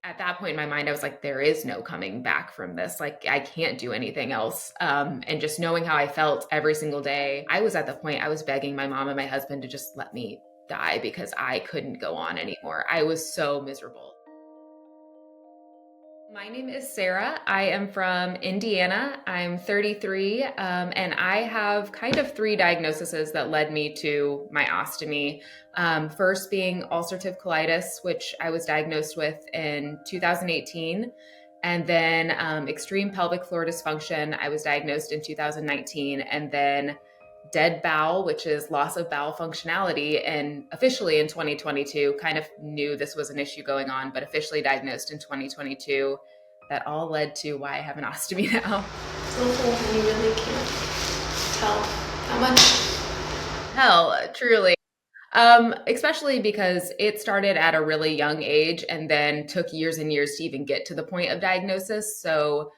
At that point in my mind, I was like, there is no coming back from this. Like, I can't do anything else. And just knowing how I felt every single day, I was at the point I was begging my mom and my husband to just let me die because I couldn't go on anymore. I was so miserable. My name is Sarah. I am from Indiana. I'm 33, and I have kind of three diagnoses that led me to my ostomy. First being ulcerative colitis, which I was diagnosed with in 2018, and then extreme pelvic floor dysfunction, I was diagnosed in 2019, and then dead bowel, which is loss of bowel functionality, and officially in 2022, kind of knew this was an issue going on, but officially diagnosed in 2022. That all led to why I have an ostomy now. So and you really can't tell how much. Hell, truly. Especially because it started at a really young age and then took years and years to even get to the point of diagnosis. So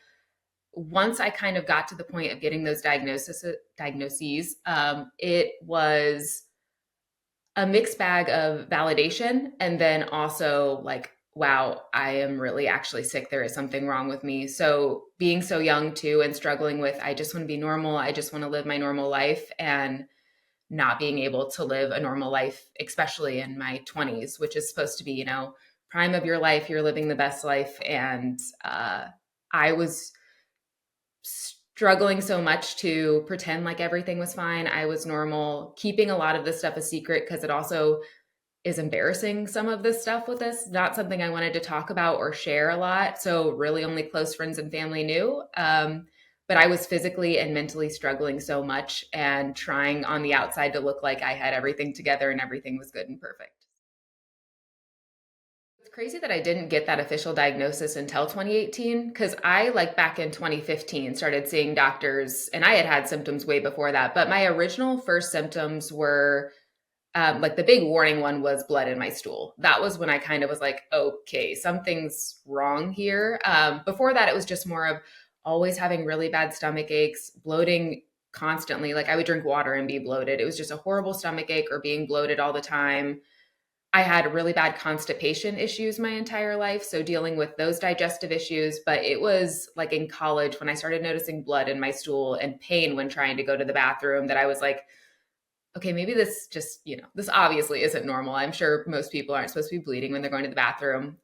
once I kind of got to the point of getting those diagnoses, it was a mixed bag of validation and then also like, wow, I am really actually sick. There is something wrong with me. So being so young too and struggling with, I just want to be normal. I just want to live my normal life, and not being able to live a normal life, especially in my 20s, which is supposed to be, prime of your life. You're living the best life. And I was struggling so much to pretend like everything was fine. I was normal, keeping a lot of this stuff a secret because it also is embarrassing, some of this stuff with this. Not something I wanted to talk about or share a lot. So, really, only close friends and family knew. But I was physically and mentally struggling so much and trying on the outside to look like I had everything together and everything was good and perfect. It's crazy that I didn't get that official diagnosis until 2018 because I, like back in 2015, started seeing doctors and I had had symptoms way before that. But my original first symptoms were like the big warning one was blood in my stool. That was when I kind of was like, okay, something's wrong here. Before that, it was just more of always having really bad stomach aches, bloating constantly. Like I would drink water and be bloated. It was just a horrible stomach ache or being bloated all the time. I had really bad constipation issues my entire life. So dealing with those digestive issues. But it was like in college when I started noticing blood in my stool and pain when trying to go to the bathroom that I was like, okay, maybe this just, this obviously isn't normal. I'm sure most people aren't supposed to be bleeding when they're going to the bathroom.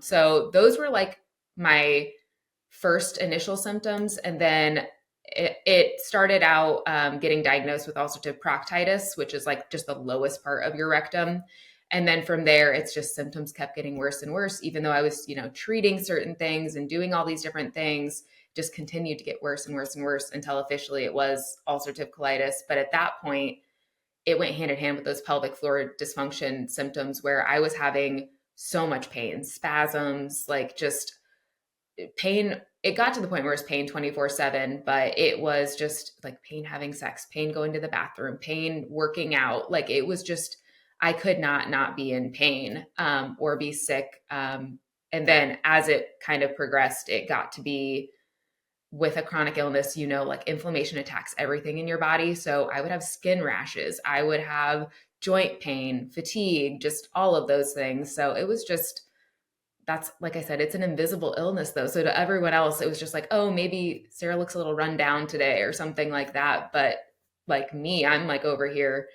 So those were like my first initial symptoms. And then it started out getting diagnosed with ulcerative proctitis, which is like just the lowest part of your rectum. And then from there, it's just symptoms kept getting worse and worse, even though I was, treating certain things and doing all these different things, just continued to get worse and worse and worse until officially it was ulcerative colitis. But at that point, it went hand in hand with those pelvic floor dysfunction symptoms where I was having so much pain, spasms, like just pain. It got to the point where it was pain 24/7, but it was just like pain having sex, pain going to the bathroom, pain working out. Like it was just, I could not be in pain or be sick. And then as it kind of progressed, it got to be with a chronic illness, like inflammation attacks everything in your body. So I would have skin rashes, I would have joint pain, fatigue, just all of those things. So it was just, that's like I said, it's an invisible illness though. So to everyone else, it was just like, oh, maybe Sarah looks a little run down today or something like that. But like me, I'm like over here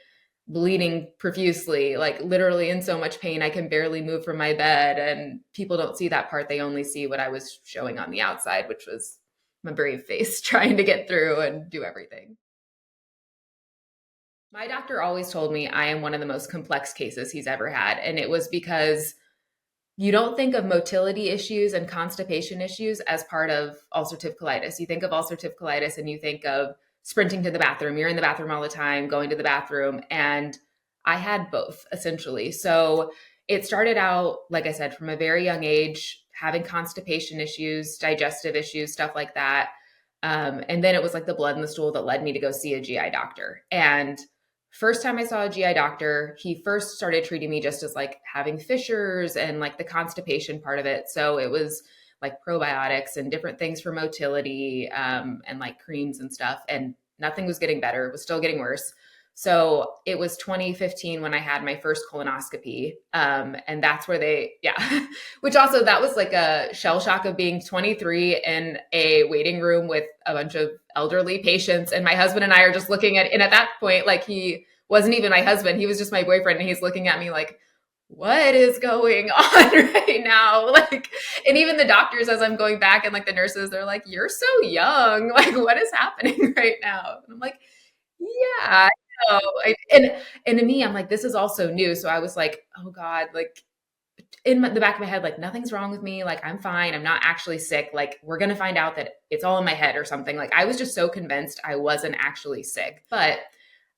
bleeding profusely, like literally in so much pain, I can barely move from my bed. And people don't see that part. They only see what I was showing on the outside, which was my brave face trying to get through and do everything. My doctor always told me I am one of the most complex cases he's ever had. And it was because you don't think of motility issues and constipation issues as part of ulcerative colitis. You think of ulcerative colitis and you think of sprinting to the bathroom. You're in the bathroom all the time, going to the bathroom. And I had both essentially. So it started out, like I said, from a very young age, having constipation issues, digestive issues, stuff like that. And then it was like the blood in the stool that led me to go see a GI doctor. And first time I saw a GI doctor, he first started treating me just as like having fissures and like the constipation part of it. So it was like probiotics and different things for motility and like creams and stuff. And nothing was getting better. It was still getting worse. So it was 2015 when I had my first colonoscopy. And that's where yeah, which also that was like a shell shock of being 23 in a waiting room with a bunch of elderly patients. And my husband and I are just looking and at that point, like he wasn't even my husband, he was just my boyfriend. And he's looking at me like, what is going on right now? Like, and even the doctors, as I'm going back and like the nurses, they're like, you're so young. Like, what is happening right now? And I'm like, yeah, I know. And to me, I'm like, this is also new. So I was like, oh God, like the back of my head, like nothing's wrong with me. Like I'm fine. I'm not actually sick. Like we're going to find out that it's all in my head or something. Like I was just so convinced I wasn't actually sick. But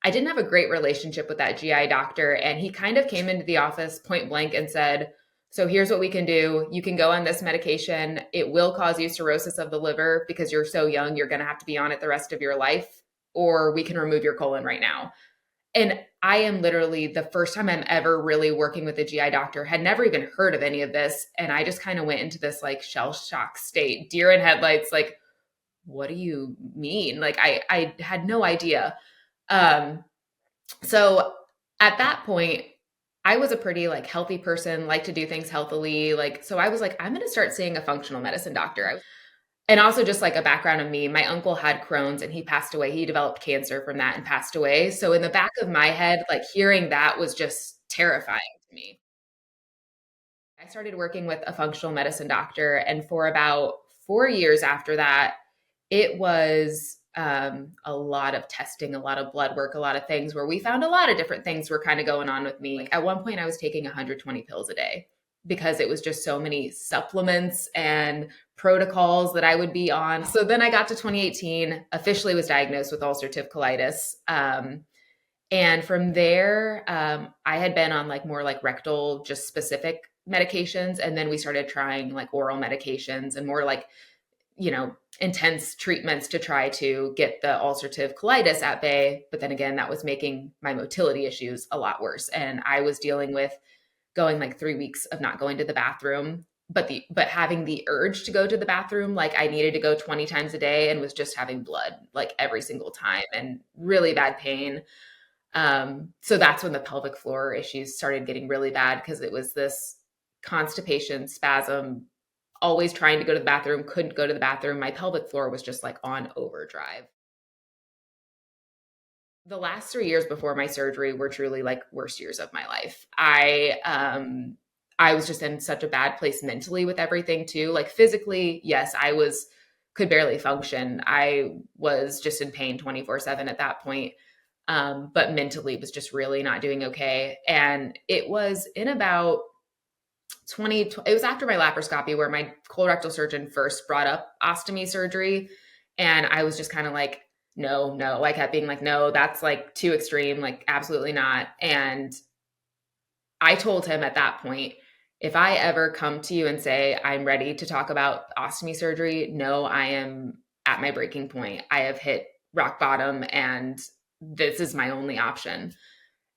I didn't have a great relationship with that GI doctor. And he kind of came into the office point blank and said, so here's what we can do. You can go on this medication. It will cause you cirrhosis of the liver because you're so young. You're going to have to be on it the rest of your life, or we can remove your colon right now. And I am literally the first time I'm ever really working with a GI doctor, had never even heard of any of this. And I just kind of went into this like shell shock state, deer in headlights, like, what do you mean? Like I had no idea. Um, so at that point, I was a pretty like healthy person, like to do things healthily. Like, so I was like, I'm going to start seeing a functional medicine doctor. And also just like a background of me, my uncle had Crohn's and he passed away. He developed cancer from that and passed away. So in the back of my head, like hearing that was just terrifying to me. I started working with a functional medicine doctor, and for about 4 years after that, it was a lot of testing, a lot of blood work, a lot of things where we found a lot of different things were kind of going on with me. Like at one point, I was taking 120 pills a day because it was just so many supplements and protocols that I would be on. So then I got to 2018, officially was diagnosed with ulcerative colitis. And from there, I had been on like more like rectal, just specific medications. And then we started trying like oral medications and more like, intense treatments to try to get the ulcerative colitis at bay. But then again, that was making my motility issues a lot worse. And I was dealing with going like 3 weeks of not going to the bathroom, but having the urge to go to the bathroom, like I needed to go 20 times a day and was just having blood like every single time and really bad pain. So that's when the pelvic floor issues started getting really bad because it was this constipation, spasm, always trying to go to the bathroom, couldn't go to the bathroom. My pelvic floor was just like on overdrive. The last 3 years before my surgery were truly like worst years of my life. I was just in such a bad place mentally with everything too. Like physically, yes, could barely function. I was just in pain 24/7 at that point. But mentally was just really not doing okay. And it was in about it was after my laparoscopy where my colorectal surgeon first brought up ostomy surgery. And I was just kind of like, no, I kept being like, no, that's like too extreme, like absolutely not. And I told him at that point, if I ever come to you and say, I'm ready to talk about ostomy surgery, no, I am at my breaking point. I have hit rock bottom and this is my only option.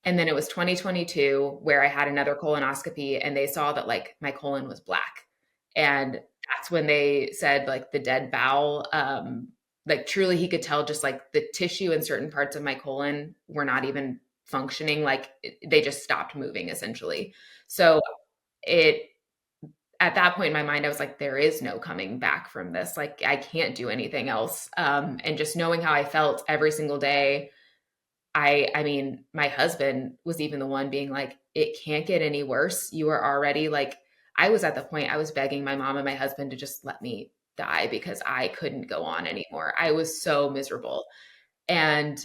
And then it was 2022 where I had another colonoscopy and they saw that like my colon was black. And that's when they said like the dead bowel, like truly he could tell just like the tissue in certain parts of my colon were not even functioning. Like they just stopped moving essentially. So it, at that point in my mind, I was like, there is no coming back from this. Like I can't do anything else. And just knowing how I felt every single day, I mean, my husband was even the one being like, it can't get any worse. You are already like, I was at the point I was begging my mom and my husband to just let me die because I couldn't go on anymore. I was so miserable. And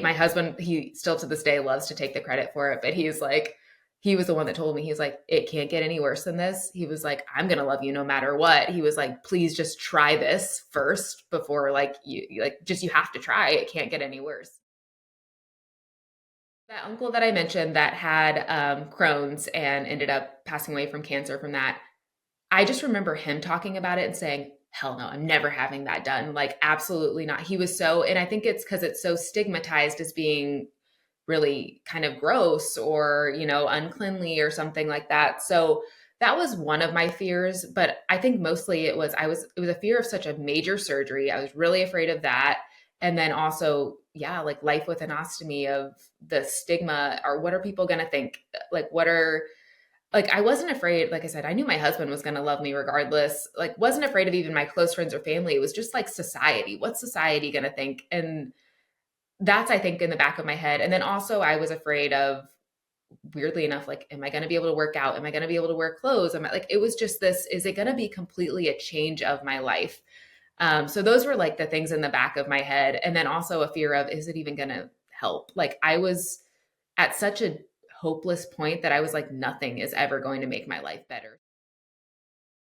my husband, he still to this day loves to take the credit for it, but he's like, he was the one that told me, he's like, it can't get any worse than this. He was like, I'm going to love you no matter what. He was like, please just try this first before like you have to try. It can't get any worse. That uncle that I mentioned that had Crohn's and ended up passing away from cancer from that, I just remember him talking about it and saying, hell no, I'm never having that done. Like, absolutely not. He was so, and I think it's because it's so stigmatized as being really kind of gross or, uncleanly or something like that. So that was one of my fears. But I think mostly it was a fear of such a major surgery. I was really afraid of that. And then also yeah, like life with an ostomy, of the stigma, or what are people going to think? Like, what are, like, I wasn't afraid. Like I said, I knew my husband was going to love me regardless. Like, wasn't afraid of even my close friends or family. It was just like society. What's society going to think? And that's, I think, in the back of my head. And then also, I was afraid of, weirdly enough, like, am I going to be able to work out? Am I going to be able to wear clothes? Am I, like, it was just this, is it going to be completely a change of my life? So those were like the things in the back of my head. And then also a fear of, is it even going to help? Like, I was at such a hopeless point that I was like, nothing is ever going to make my life better.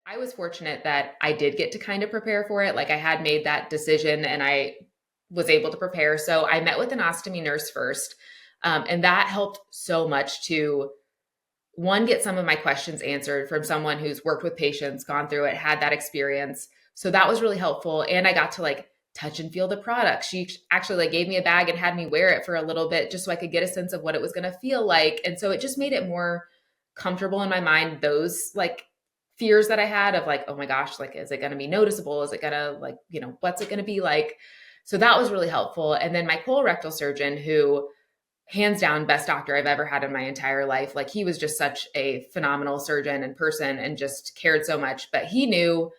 I was fortunate that I did get to kind of prepare for it. Like, I had made that decision and I was able to prepare. So I met with an ostomy nurse first. And that helped so much to, one, get some of my questions answered from someone who's worked with patients, gone through it, had that experience. So that was really helpful. And I got to like touch and feel the product. She actually like gave me a bag and had me wear it for a little bit just so I could get a sense of what it was going to feel like. And so it just made it more comfortable in my mind. Those like fears that I had of like, oh my gosh, like, is it going to be noticeable? Is it going to, like, what's it going to be like? So that was really helpful. And then my colorectal surgeon, who, hands down, best doctor I've ever had in my entire life. Like, he was just such a phenomenal surgeon and person and just cared so much. But he knew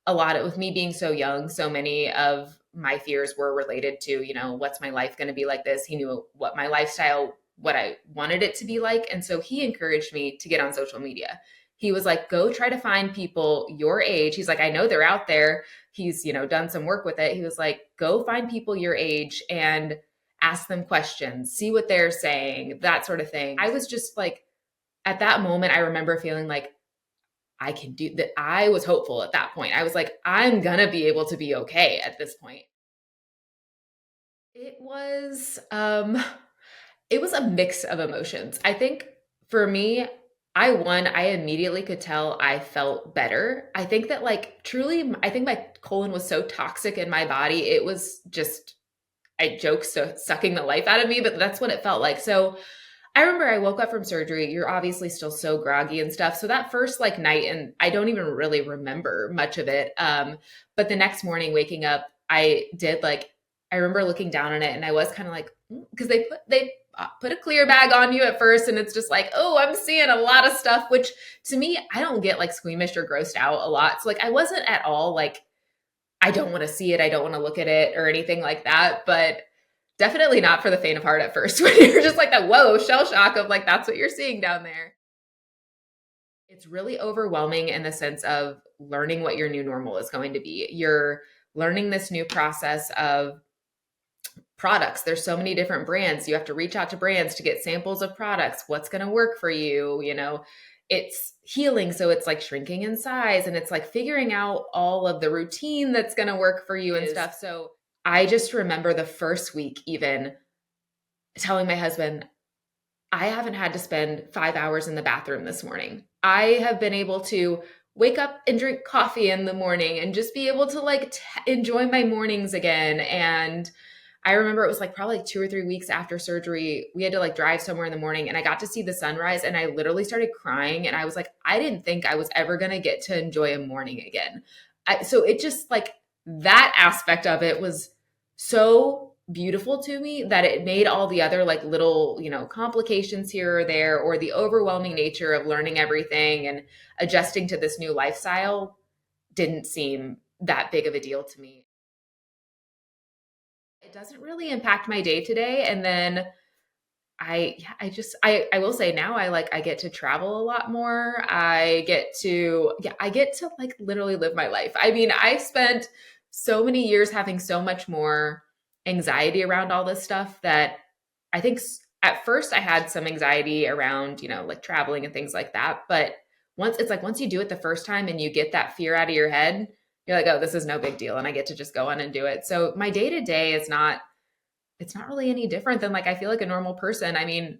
a lot of, with me being so young, so many of my fears were related to, what's my life going to be like this? He knew what my lifestyle, what I wanted it to be like. And so he encouraged me to get on social media. He was like, go try to find people your age. He's like, I know they're out there. He's, done some work with it. He was like, go find people your age and ask them questions, see what they're saying, that sort of thing. I was just like, at that moment, I remember feeling like, I can do that. I was hopeful at that point. I was like, I'm going to be able to be okay at this point. It was, it was a mix of emotions. I think for me, I immediately could tell I felt better. I think that, like, truly, I think my colon was so toxic in my body. It was just, I joke, so sucking the life out of me, but that's what it felt like. So I remember I woke up from surgery. You're obviously still so groggy and stuff. So that first like night, and I don't even really remember much of it. But the next morning waking up, I did like, I remember looking down on it and I was kind of like, because they put a clear bag on you at first, and it's just like, oh, I'm seeing a lot of stuff, which to me, I don't get like squeamish or grossed out a lot. So like, I wasn't at all like, I don't want to see it, I don't want to look at it or anything like that. But definitely not for the faint of heart at first, when you're just like that, whoa, shell shock of like, that's what you're seeing down there. It's really overwhelming in the sense of learning what your new normal is going to be. You're learning this new process of products. There's so many different brands. You have to reach out to brands to get samples of products. What's going to work for you? It's healing. So it's like shrinking in size, and it's like figuring out all of the routine that's going to work for you and stuff. So I just remember the first week, even telling my husband, I haven't had to spend 5 hours in the bathroom this morning. I have been able to wake up and drink coffee in the morning and just be able to like enjoy my mornings again. And I remember it was like probably like 2 or 3 weeks after surgery, we had to like drive somewhere in the morning, and I got to see the sunrise, and I literally started crying. And I was like, I didn't think I was ever going to get to enjoy a morning again. So it just like, that aspect of it was so beautiful to me that it made all the other like little, complications here or there, or the overwhelming nature of learning everything and adjusting to this new lifestyle, didn't seem that big of a deal to me. It doesn't really impact my day to day. And then I will say now I get to travel a lot more. I get to like literally live my life. I mean, I spent so many years having so much more anxiety around all this stuff that I think at first I had some anxiety around, like traveling and things like that. But once you do it the first time and you get that fear out of your head, you're like, oh, this is no big deal. And I get to just go on and do it. So my day to day is not, it's not really any different than like, I feel like a normal person. I mean,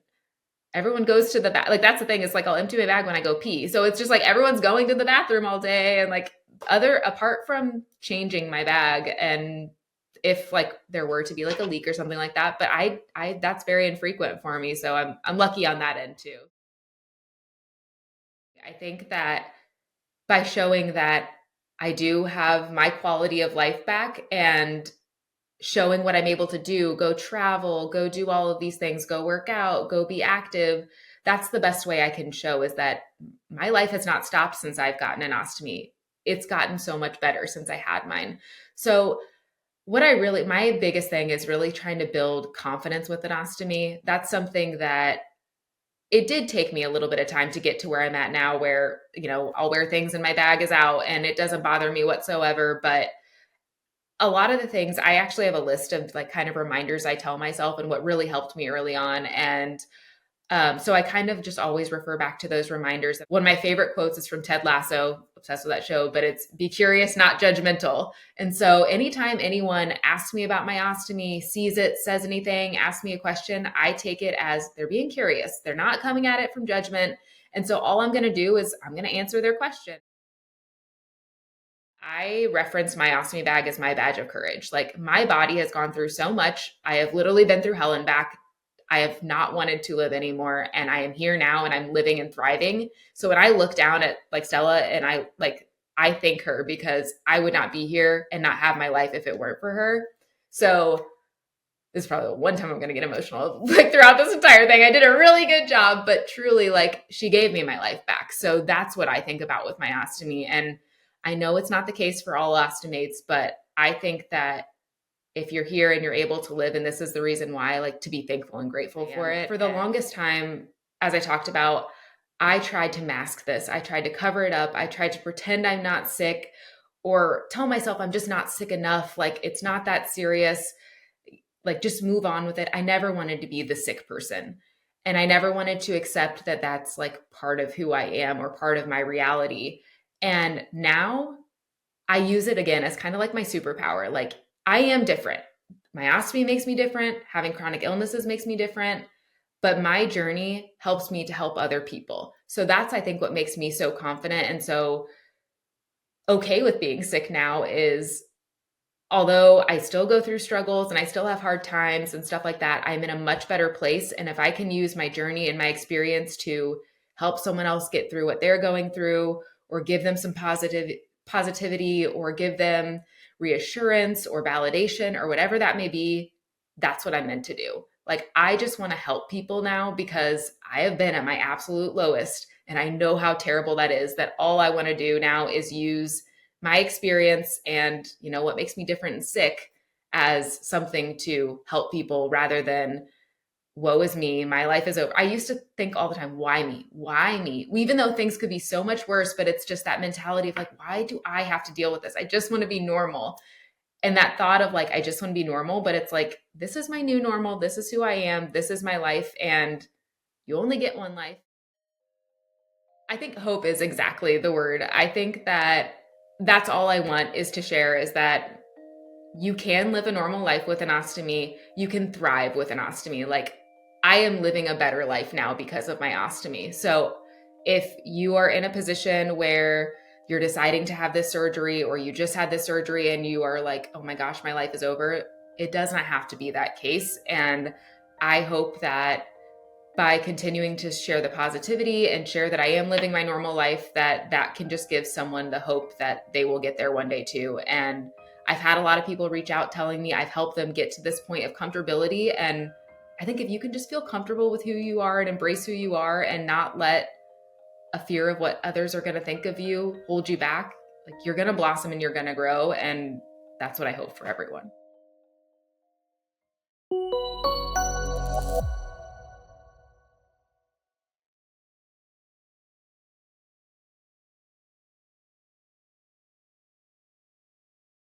everyone goes to the bath. Like, that's the thing. It's like, I'll empty my bag when I go pee. So it's just like, everyone's going to the bathroom all day. And like, apart from changing my bag, and if like there were to be like a leak or something like that, but that's very infrequent for me. So I'm lucky on that end too. I think that by showing that I do have my quality of life back, and showing what I'm able to do, go travel, go do all of these things, go work out, go be active. That's the best way I can show is that my life has not stopped since I've gotten an ostomy. It's gotten so much better since I had mine. So my biggest thing is really trying to build confidence with an ostomy. That's something that it did take me a little bit of time to get to where I'm at now, where, I'll wear things and my bag is out and it doesn't bother me whatsoever. But a lot of the things, I actually have a list of like kind of reminders I tell myself and what really helped me early on. And so I kind of just always refer back to those reminders. One of my favorite quotes is from Ted Lasso, obsessed with that show, but it's be curious, not judgmental. And so anytime anyone asks me about my ostomy, sees it, says anything, asks me a question, I take it as they're being curious. They're not coming at it from judgment. And so all I'm going to do is I'm going to answer their question. I reference my ostomy bag as my badge of courage. Like my body has gone through so much. I have literally been through hell and back. I have not wanted to live anymore. And I am here now and I'm living and thriving. So when I look down at like Stella and I thank her because I would not be here and not have my life if it weren't for her. So this is probably the one time I'm going to get emotional. Like throughout this entire thing, I did a really good job, but truly like she gave me my life back. So that's what I think about with my ostomy. And I know it's not the case for all ostomates, but I think that if you're here and you're able to live, and this is the reason why, like to be thankful and grateful for it. For the longest time, as I talked about, I tried to mask this. I tried to cover it up. I tried to pretend I'm not sick or tell myself I'm just not sick enough. Like it's not that serious. Like just move on with it. I never wanted to be the sick person. And I never wanted to accept that that's like part of who I am or part of my reality. And now I use it again as kind of like my superpower. Like I am different. My ostomy makes me different. Having chronic illnesses makes me different. But my journey helps me to help other people. So that's, I think, what makes me so confident and so okay with being sick now is although I still go through struggles and I still have hard times and stuff like that, I'm in a much better place. And if I can use my journey and my experience to help someone else get through what they're going through or give them some positivity or give them reassurance or validation or whatever that may be, that's what I'm meant to do. Like, I just want to help people now because I have been at my absolute lowest and I know how terrible that is, that all I want to do now is use my experience and, what makes me different and sick as something to help people rather than woe is me, my life is over. I used to think all the time, why me? Why me? Even though things could be so much worse, but it's just that mentality of like, why do I have to deal with this? I just want to be normal. And that thought of like, I just want to be normal, but it's like, this is my new normal. This is who I am. This is my life. And you only get one life. I think hope is exactly the word. I think that that's all I want is to share is that you can live a normal life with an ostomy. You can thrive with an ostomy. Like I am living a better life now because of my ostomy. So if you are in a position where you're deciding to have this surgery or you just had this surgery and you are like, oh my gosh, my life is over, it does not have to be that case. And I hope that by continuing to share the positivity and share that I am living my normal life, that can just give someone the hope that they will get there one day too. And I've had a lot of people reach out telling me I've helped them get to this point of comfortability. And I think if you can just feel comfortable with who you are and embrace who you are and not let a fear of what others are going to think of you hold you back, like you're going to blossom and you're going to grow. And that's what I hope for everyone.